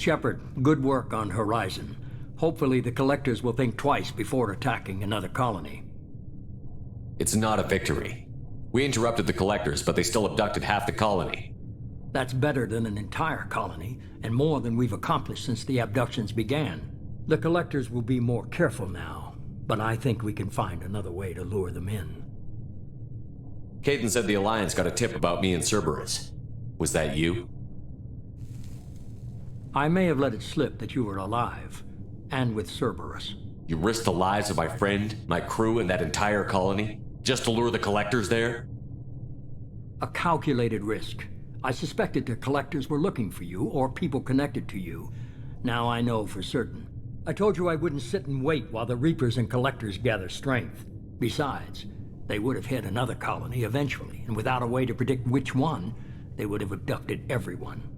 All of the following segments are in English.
Shepard, good work on Horizon. Hopefully the Collectors will think twice before attacking another colony. It's not a victory. We interrupted the Collectors, but they still abducted half the colony. That's better than an entire colony, and more than we've accomplished since the abductions began. The Collectors will be more careful now, but I think we can find another way to lure them in. Kaidan said the Alliance got a tip about me and Cerberus. Was that you? I may have let it slip that you were alive, and with Cerberus. You risked the lives of my friend, my crew, and that entire colony? Just to lure the Collectors there? A calculated risk. I suspected the Collectors were looking for you, or people connected to you. Now I know for certain. I told you I wouldn't sit and wait while the Reapers and Collectors gather strength. Besides, they would have hit another colony eventually, and without a way to predict which one, they would have abducted everyone.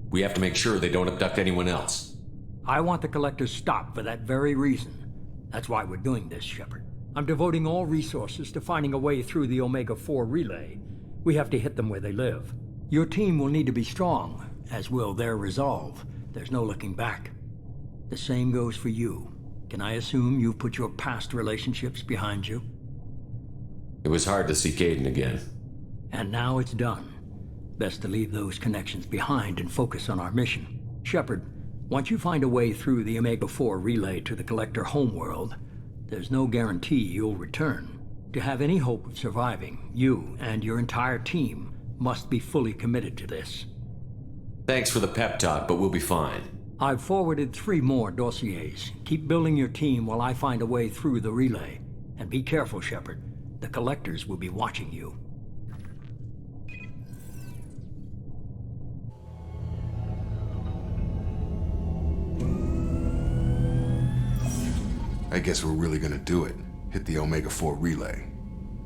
We have to make sure they don't abduct anyone else. I want the Collectors stopped for that very reason. That's why we're doing this, Shepard. I'm devoting all resources to finding a way through the Omega-4 relay. We have to hit them where they live. Your team will need to be strong, as will their resolve. There's no looking back. The same goes for you. Can I assume you've put your past relationships behind you? It was hard to see Kaidan again. And now it's done. Best to leave those connections behind and focus on our mission. Shepard, once you find a way through the Omega-4 relay to the Collector homeworld, there's no guarantee you'll return. To have any hope of surviving, you and your entire team must be fully committed to this. Thanks for the pep talk, but we'll be fine. I've forwarded 3 more dossiers. Keep building your team while I find a way through the relay. And be careful, Shepard. The Collectors will be watching you. I guess we're really gonna do it. Hit the Omega-4 relay.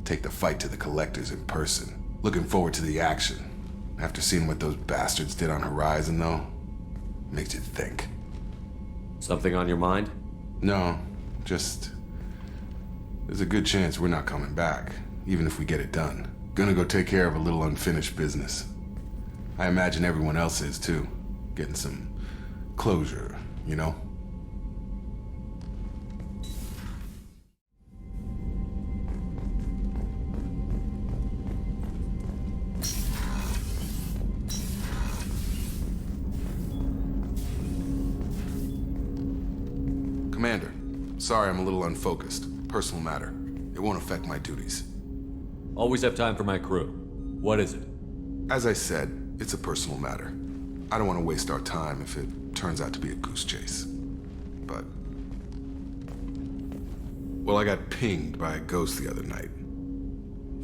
Take the fight to the Collectors in person. Looking forward to the action. After seeing what those bastards did on Horizon, though, makes you think. Something on your mind? No, just... there's a good chance we're not coming back, even if we get it done. Gonna go take care of a little unfinished business. I imagine everyone else is, too. Getting some closure, you know? Commander, sorry I'm a little unfocused. Personal matter. It won't affect my duties. Always have time for my crew. What is it? As I said, it's a personal matter. I don't want to waste our time if it turns out to be a goose chase. But... well, I got pinged by a ghost the other night.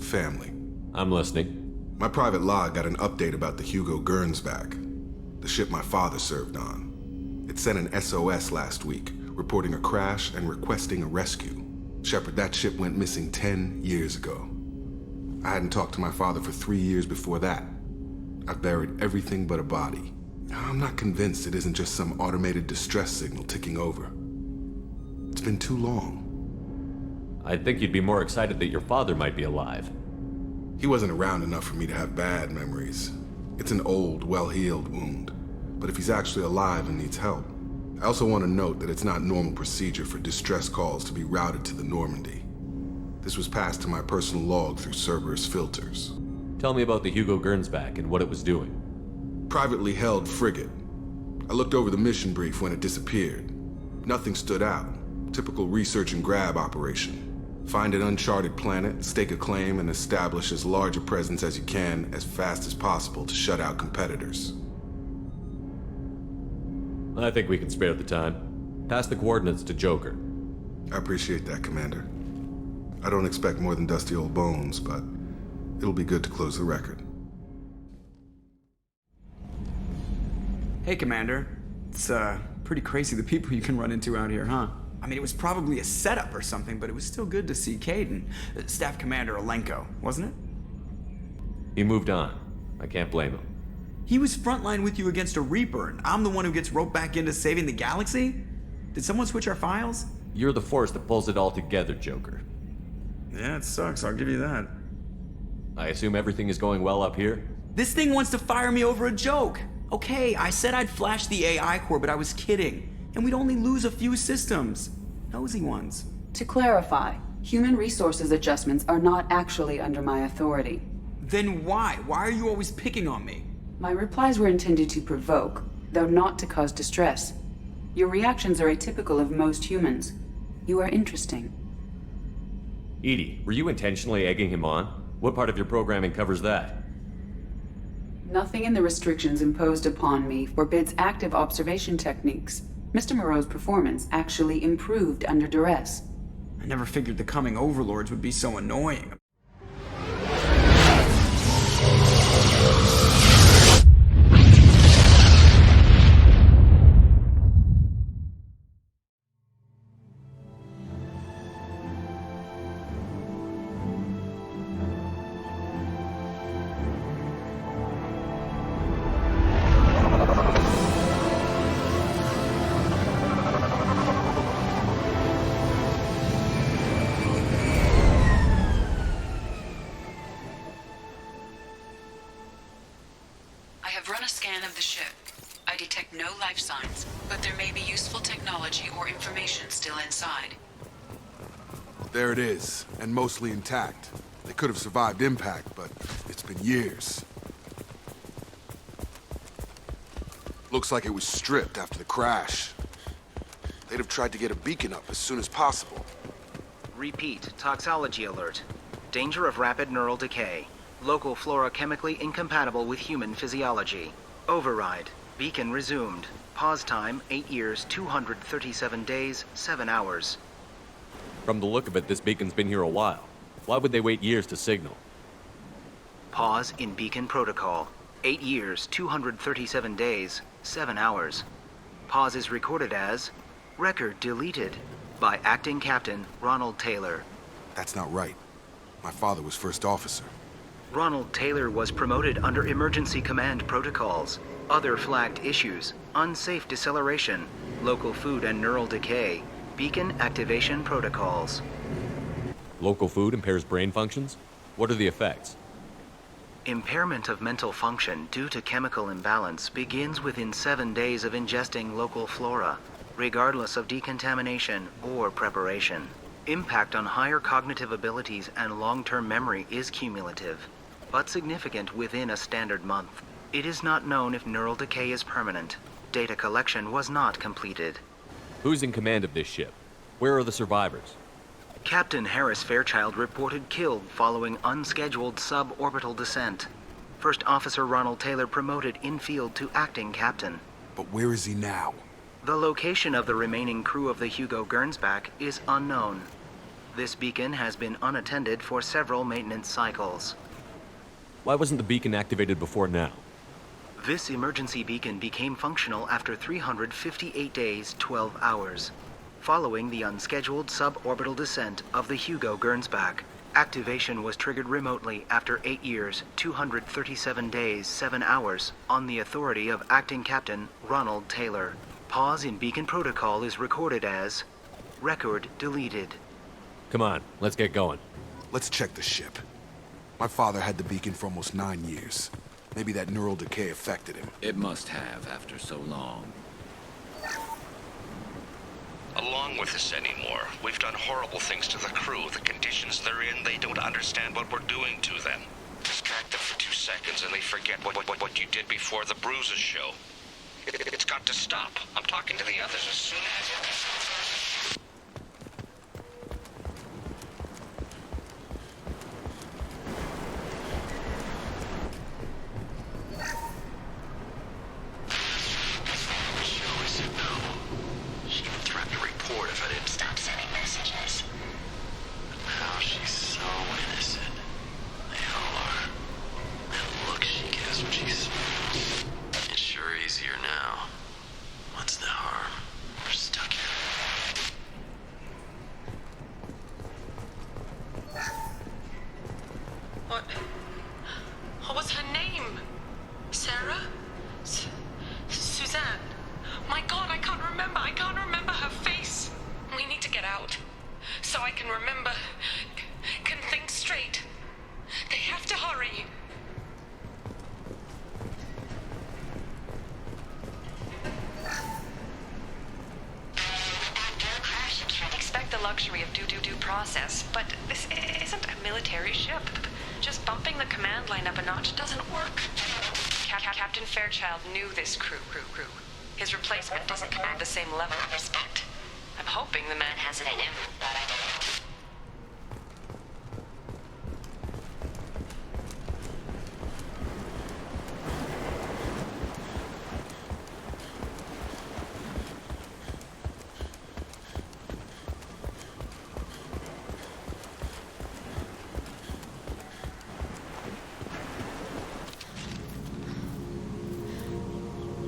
Family. I'm listening. My private log got an update about the Hugo Gernsback, the ship my father served on. It sent an SOS last week, reporting a crash and requesting a rescue. Shepard, that ship went missing 10 years ago. I hadn't talked to my father for 3 years before that. I've buried everything but a body. I'm not convinced it isn't just some automated distress signal ticking over. It's been too long. I think you'd be more excited that your father might be alive. He wasn't around enough for me to have bad memories. It's an old, well-healed wound. But if he's actually alive and needs help, I also want to note that it's not normal procedure for distress calls to be routed to the Normandy. This was passed to my personal log through Cerberus filters. Tell me about the Hugo Gernsback and what it was doing. Privately held frigate. I looked over the mission brief when it disappeared. Nothing stood out. Typical research and grab operation. Find an uncharted planet, stake a claim, and establish as large a presence as you can as fast as possible to shut out competitors. I think we can spare the time. Pass the coordinates to Joker. I appreciate that, Commander. I don't expect more than dusty old bones, but it'll be good to close the record. Hey, Commander. It's, pretty crazy the people you can run into out here, huh? I mean, it was probably a setup or something, but it was still good to see Kaidan. Staff Commander Alenko, wasn't it? He moved on. I can't blame him. He was frontline with you against a Reaper, and I'm the one who gets roped back into saving the galaxy? Did someone switch our files? You're the force that pulls it all together, Joker. Yeah, it sucks, I'll give you that. I assume everything is going well up here? This thing wants to fire me over a joke. Okay, I said I'd flash the AI core, but I was kidding. And we'd only lose a few systems. Nosy ones. To clarify, human resources adjustments are not actually under my authority. Then why? Why are you always picking on me? My replies were intended to provoke, though not to cause distress. Your reactions are atypical of most humans. You are interesting. EDI, were you intentionally egging him on? What part of your programming covers that? Nothing in the restrictions imposed upon me forbids active observation techniques. Mr. Moreau's performance actually improved under duress. I never figured the coming overlords would be so annoying. I have run a scan of the ship. I detect no life signs, but there may be useful technology or information still inside. There it is, and mostly intact. They could have survived impact, but it's been years. Looks like it was stripped after the crash. They'd have tried to get a beacon up as soon as possible. Repeat, toxology alert. Danger of rapid neural decay. Local flora chemically incompatible with human physiology. Override. Beacon resumed. Pause time, 8 years, 237 days, 7 hours. From the look of it, this beacon's been here a while. Why would they wait years to signal? Pause in beacon protocol. 8 years, 237 days, 7 hours. Pause is recorded as record deleted by Acting Captain Ronald Taylor. That's not right. My father was first officer. Ronald Taylor was promoted under emergency command protocols. Other flagged issues: unsafe deceleration, local food and neural decay, beacon activation protocols. Local food impairs brain functions? What are the effects? Impairment of mental function due to chemical imbalance begins within 7 days of ingesting local flora, regardless of decontamination or preparation. Impact on higher cognitive abilities and long-term memory is cumulative, but significant within a standard month. It is not known if neural decay is permanent. Data collection was not completed. Who's in command of this ship? Where are the survivors? Captain Harris Fairchild reported killed following unscheduled suborbital descent. First Officer Ronald Taylor promoted in-field to acting captain. But where is he now? The location of the remaining crew of the Hugo Gernsback is unknown. This beacon has been unattended for several maintenance cycles. Why wasn't the beacon activated before now? This emergency beacon became functional after 358 days, 12 hours. Following the unscheduled suborbital descent of the Hugo Gernsback, activation was triggered remotely after 8 years, 237 days, 7 hours on the authority of Acting Captain Ronald Taylor. Pause in beacon protocol is recorded as record deleted. Come on, let's get going. Let's check the ship. My father had the beacon for almost 9 years. Maybe that neural decay affected him. It must have after so long. Along with this anymore. We've done horrible things to the crew. The conditions they're in, they don't understand what we're doing to them. Distract them for 2 seconds and they forget what you did before the bruises show. It's got to stop. I'm talking to the others as soon as... What was her name? Sarah? Suzanne? My God, I can't remember. I can't remember her face. We need to get out. So I can remember. Can think straight. They have to hurry. luxury of due process, but this isn't a military ship. Just bumping the command line up a notch doesn't work. Captain Fairchild knew this crew. His replacement doesn't command the same level of respect. I'm hoping the man has it in him, but I don't know.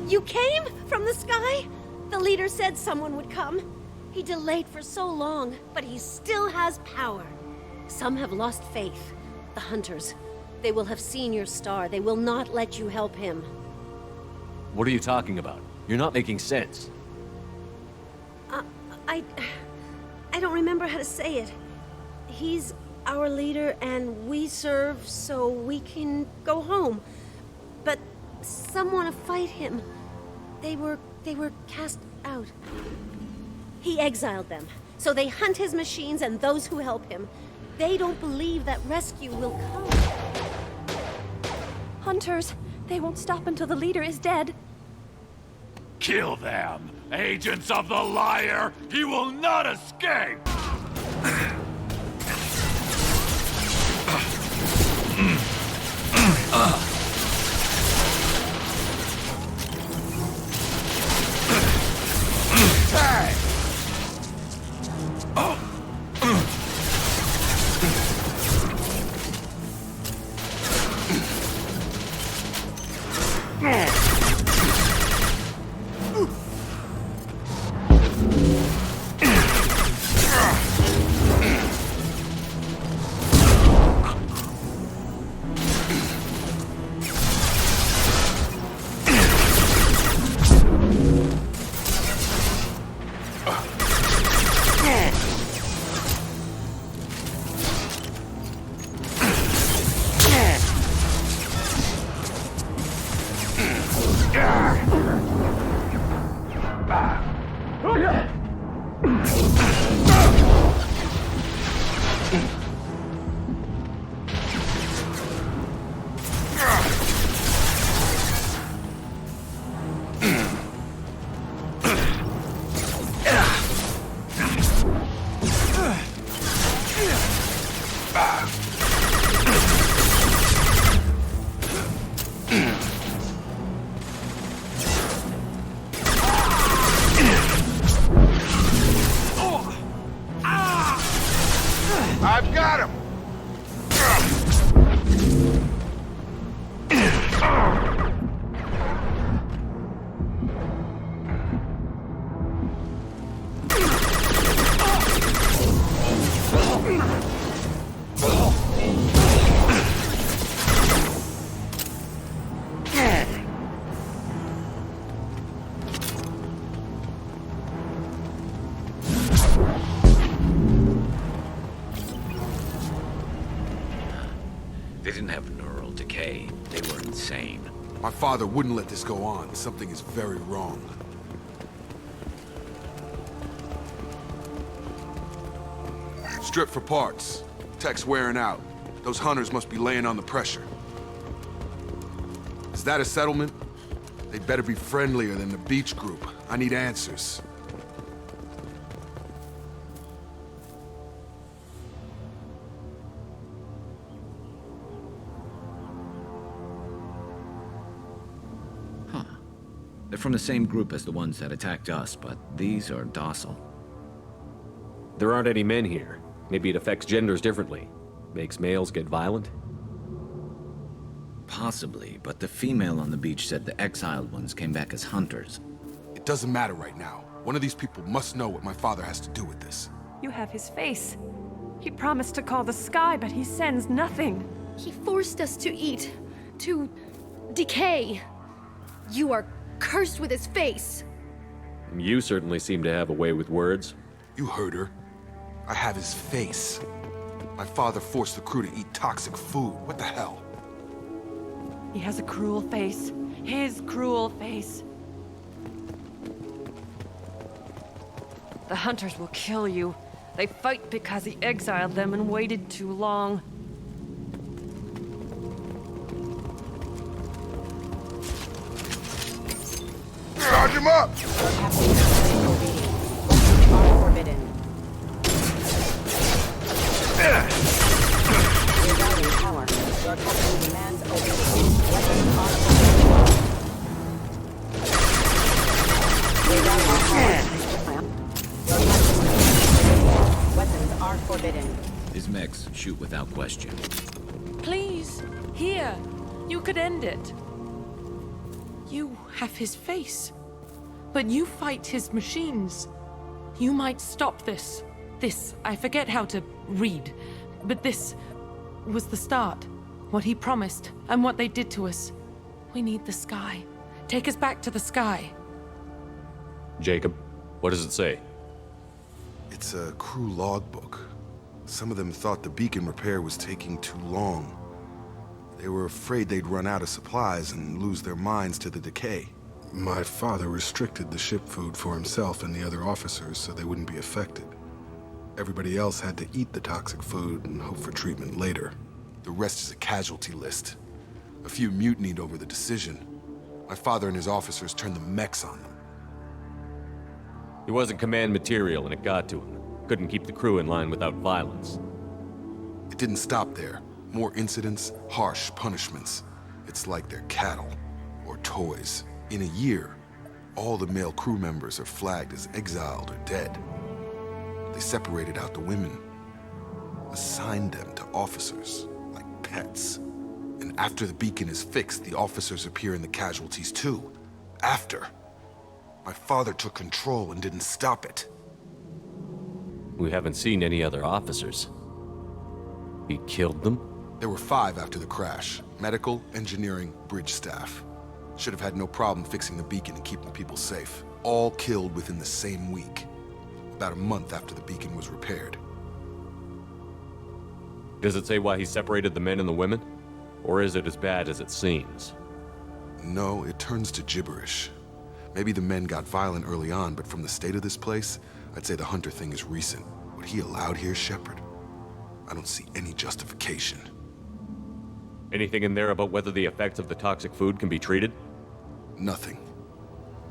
You came from the sky? The leader said someone would come. He delayed for so long, but he still has power. Some have lost faith. The Hunters. They will have seen your star. They will not let you help him. What are you talking about? You're not making sense. I don't remember how to say it. He's our leader and we serve so we can go home. But some want to fight him. They were cast out. He exiled them, so they hunt his machines and those who help him. They don't believe that rescue will come. Hunters, they won't stop until the leader is dead. Kill them! Agents of the liar! He will not escape! I've got him! They didn't have neural decay. They were insane. My father wouldn't let this go on. Something is very wrong. Strip for parts. Tech's wearing out. Those hunters must be laying on the pressure. Is that a settlement? They'd better be friendlier than the Beach Group. I need answers. They're from the same group as the ones that attacked us, but these are docile. There aren't any men here. Maybe it affects genders differently. Makes males get violent? Possibly, but the female on the beach said the exiled ones came back as hunters. It doesn't matter right now. One of these people must know what my father has to do with this. You have his face. He promised to call the sky, but he sends nothing. He forced us to eat, to decay. You are cursed with his face. You certainly seem to have a way with words. You heard her. I have his face. My father forced the crew to eat toxic food. What the hell? He has a cruel face. His cruel face. The hunters will kill you. They fight because he exiled them and waited too long. Charge him up! Forbidden. Regarding power. Your captain demands obedience. Weapons are Weapons are forbidden. His mechs shoot without question. Please, here. You could end it. You have his face. But you fight his machines. You might stop this. This, I forget how to read. But this was the start. What he promised, and what they did to us. We need the sky. Take us back to the sky. Jacob, what does it say? It's a crew logbook. Some of them thought the beacon repair was taking too long. They were afraid they'd run out of supplies and lose their minds to the decay. My father restricted the ship food for himself and the other officers so they wouldn't be affected. Everybody else had to eat the toxic food and hope for treatment later. The rest is a casualty list. A few mutinied over the decision. My father and his officers turned the mechs on them. He wasn't command material and it got to him. Couldn't keep the crew in line without violence. It didn't stop there. More incidents, harsh punishments. It's like they're cattle or toys. In a year, all the male crew members are flagged as exiled or dead. They separated out the women, assigned them to officers, like pets. And after the beacon is fixed, the officers appear in the casualties too. After. My father took control and didn't stop it. We haven't seen any other officers. He killed them? There were 5 after the crash. Medical, engineering, bridge staff. Should have had no problem fixing the beacon and keeping people safe. All killed within the same week. About a month after the beacon was repaired. Does it say why he separated the men and the women? Or is it as bad as it seems? No, it turns to gibberish. Maybe the men got violent early on, but from the state of this place, I'd say the Hunter thing is recent. What he allowed here, Shepard, I don't see any justification. Anything in there about whether the effects of the toxic food can be treated? Nothing.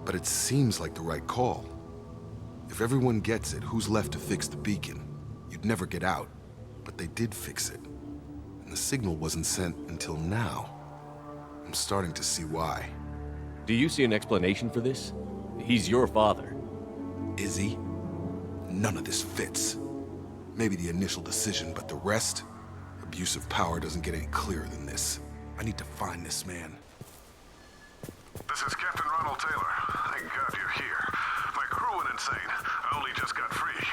But it seems like the right call. If everyone gets it, who's left to fix the beacon? You'd never get out. But they did fix it. And the signal wasn't sent until now. I'm starting to see why. Do you see an explanation for this? He's your father. Is he? None of this fits. Maybe the initial decision, but the rest? Abuse of power doesn't get any clearer than this. I need to find this man. This is Captain Ronald Taylor. Thank God you're here. My crew went insane. I only just got free.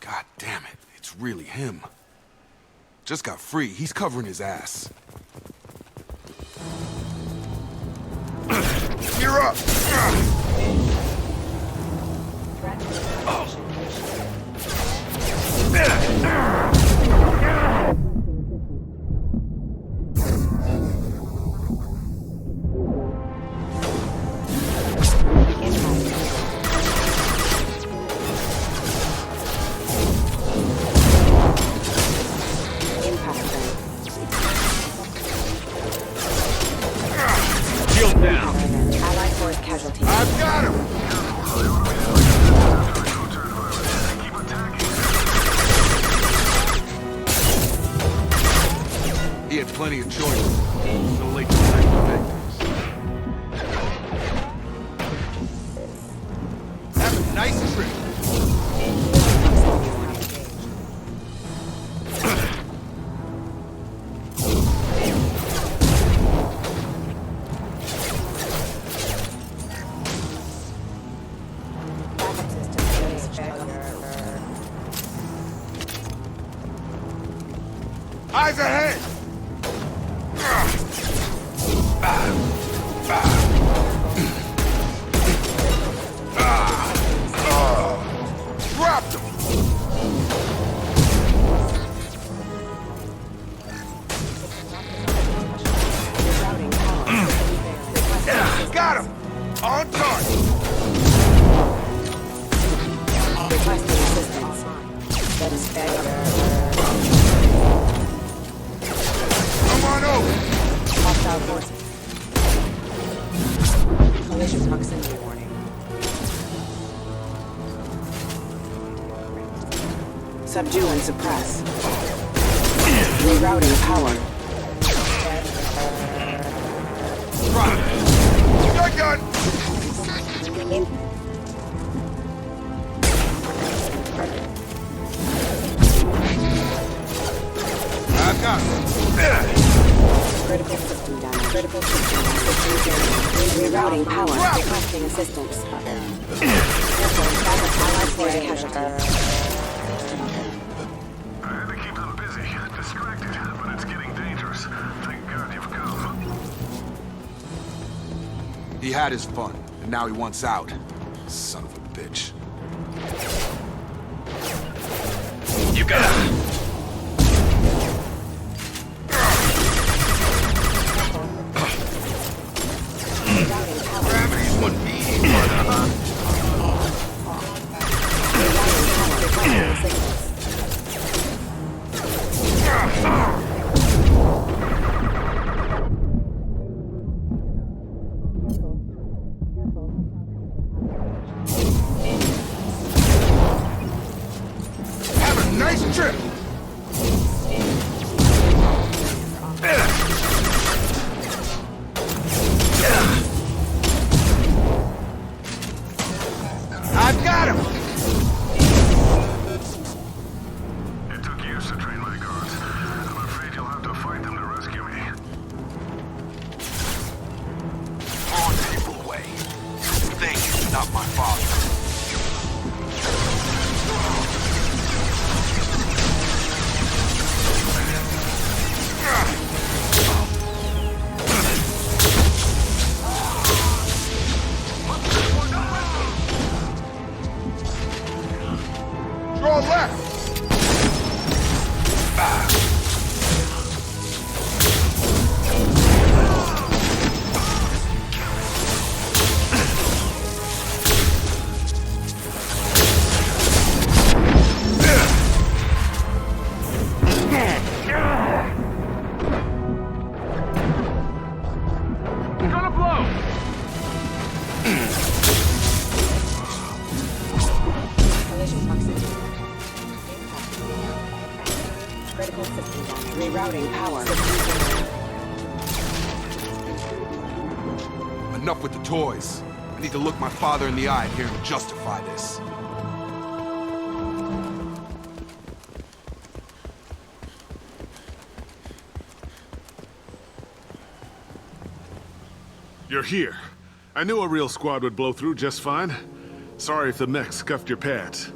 God damn it. It's really him. Just got free. He's covering his ass. You're up! Shield down! Allied force casualty. I've got him! He had plenty of choices. So late to say. Have a nice trip. Eyes ahead! Dropped him! Got him! On target! Come on over! Hostile forces. Collision proximity warning. Subdue and suppress. Rerouting power. Gun! I've got Critical system down. Critical system down. Rerouting power. Requesting assistance. Allied force casualty. I had to keep them busy, distracted, but it's getting dangerous. Thank God you've come. He had his fun, and now he wants out. Son of a bitch. You got it! Gravity's one beating, huh? Have a nice trip! I've got him! It took years to train my guards. I'm afraid you'll have to fight them to rescue me. On people way. Thank you, not my father. Draw left! Gonna blow! Collision proximity. Critical system down. Rerouting power. Enough with the toys. I need to look my father in the eye and hear him justify this. You're here. I knew a real squad would blow through just fine. Sorry if the mech scuffed your pads.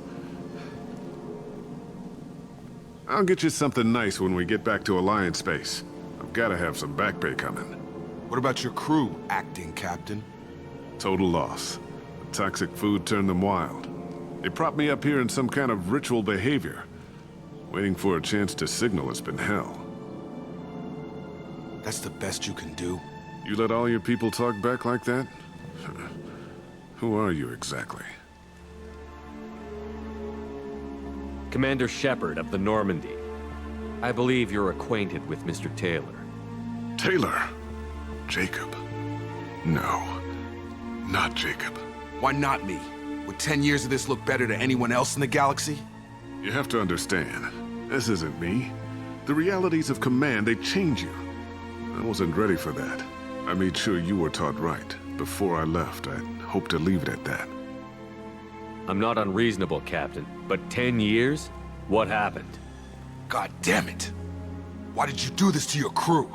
I'll get you something nice when we get back to Alliance space. I've gotta have some back pay coming. What about your crew, acting captain? Total loss. The toxic food turned them wild. They propped me up here in some kind of ritual behavior. Waiting for a chance to signal has been hell. That's the best you can do? You let all your people talk back like that? Who are you exactly? Commander Shepard of the Normandy. I believe you're acquainted with Mr. Taylor. Taylor? Jacob? No. Not Jacob. Why not me? Would 10 years of this look better to anyone else in the galaxy? You have to understand, this isn't me. The realities of command, they change you. I wasn't ready for that. I made sure you were taught right. Before I left, I hoped to leave it at that. I'm not unreasonable, Captain, but 10 years? What happened? God damn it! Why did you do this to your crew?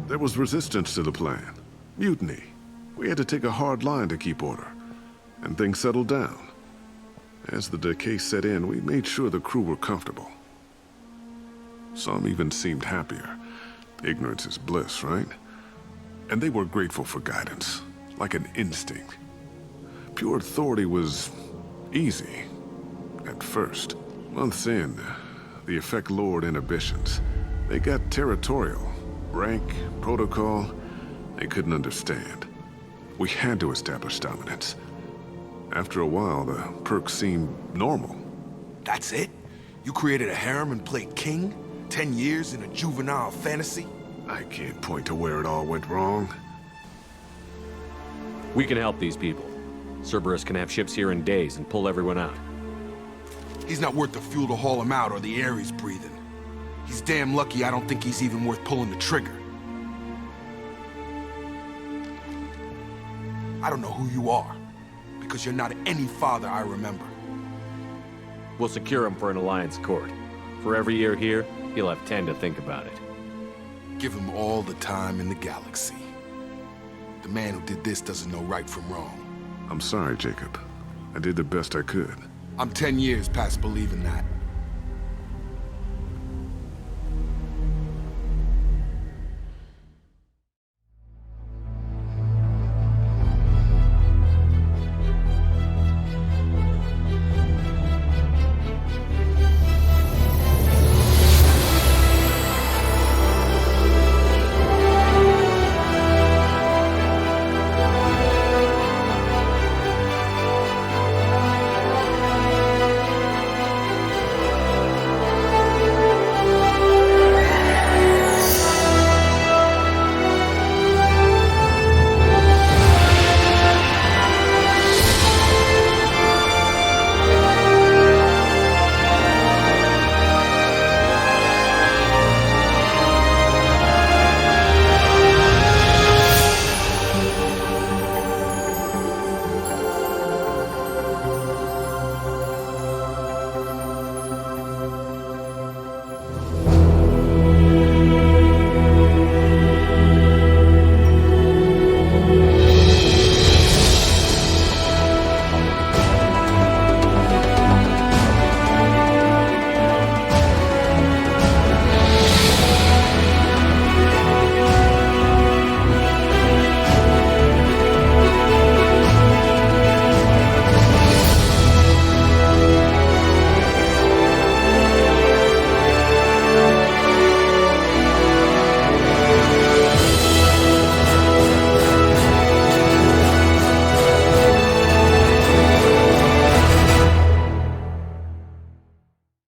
There was resistance to the plan. Mutiny. We had to take a hard line to keep order. And things settled down. As the decay set in, we made sure the crew were comfortable. Some even seemed happier. Ignorance is bliss, right? And they were grateful for guidance, like an instinct. Pure authority was easy, at first. Months in, the effect lowered inhibitions. They got territorial. Rank, protocol, they couldn't understand. We had to establish dominance. After a while, the perks seemed normal. That's it? You created a harem and played king? 10 years in a juvenile fantasy? I can't point to where it all went wrong. We can help these people. Cerberus can have ships here in days and pull everyone out. He's not worth the fuel to haul him out or the air he's breathing. He's damn lucky I don't think he's even worth pulling the trigger. I don't know who you are, because you're not any father I remember. We'll secure him for an Alliance court. For every year here, he'll have 10 to think about it. Give him all the time in the galaxy. The man who did this doesn't know right from wrong. I'm sorry, Jacob. I did the best I could. I'm 10 years past believing that.